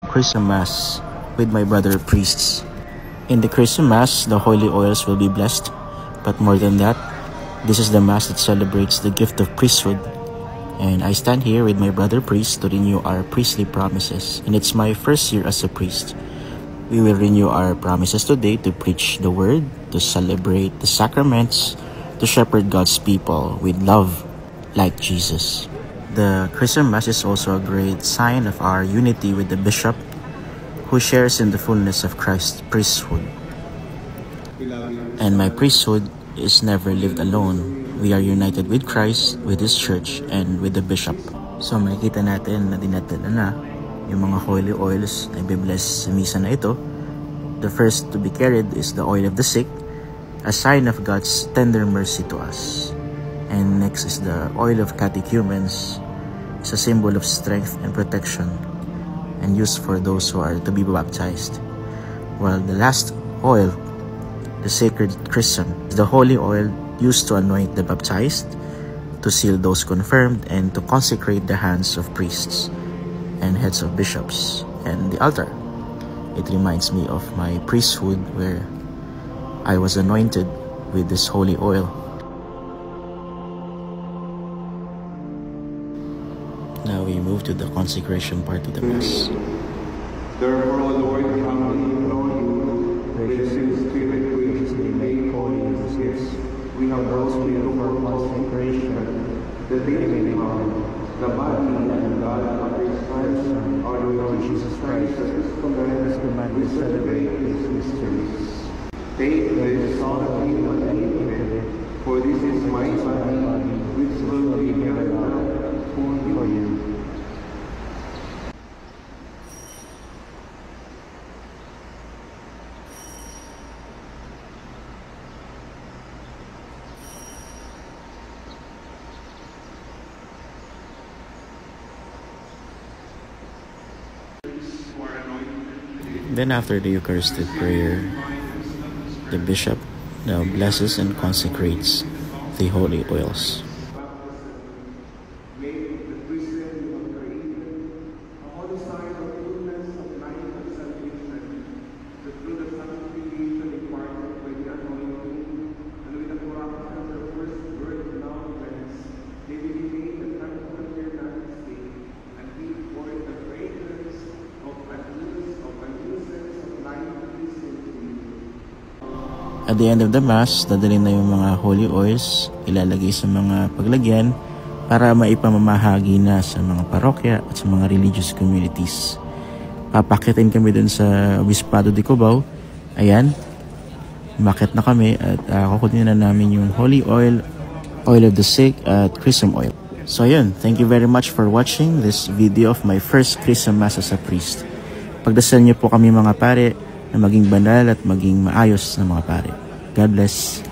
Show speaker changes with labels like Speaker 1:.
Speaker 1: Chrism Mass with my brother priests. In the Chrism Mass, the holy oils will be blessed, but more than that, this is the Mass that celebrates the gift of priesthood. And I stand here with my brother priest to renew our priestly promises, and it's my first year as a priest. We will renew our promises today to preach the word, to celebrate the sacraments, to shepherd God's people with love like Jesus. The Chrism Mass is also a great sign of our unity with the bishop who shares in the fullness of Christ's priesthood. And my priesthood is never lived alone. We are united with Christ, with His church, and with the bishop. So makikita natin na dinadala na yung mga holy oils na i-bless sa misa na ito. The first to be carried is the oil of the sick, a sign of God's tender mercy to us. And next is the oil of catechumens. It's a symbol of strength and protection and used for those who are to be baptized. While the last oil, the sacred chrism, is the holy oil used to anoint the baptized, to seal those confirmed, and to consecrate the hands of priests and heads of bishops and the altar. It reminds me of my priesthood where I was anointed with this holy oil. Now we move to the consecration part of the Mass.
Speaker 2: Therefore, O Lord, we humbly implore you, blessed Spirit, which we make holy these gifts, we have brought to you for consecration, that they may become the body and blood of His Son, our Lord Jesus Christ, as commanded to celebrate these mysteries. Take this solemn meal and eat it, for this is my body, which will be given up for you.
Speaker 1: Then after the Eucharistic prayer, the bishop now blesses and consecrates the holy oils. At the end of the Mass, dadalhin na yung mga holy oils, ilalagay sa mga paglagyan para maipamamahagi na sa mga parokya at sa mga religious communities. Papakitin kami dun sa Obispado de Cubao. Ayan, makit na kami at kukunin na namin yung holy oil, oil of the sick at chrism oil. So ayun, thank you very much for watching this video of my first Chrism Mass as a priest. Pagdasal niyo po kami mga pare na maging banal at maging maayos na mga pare. God bless.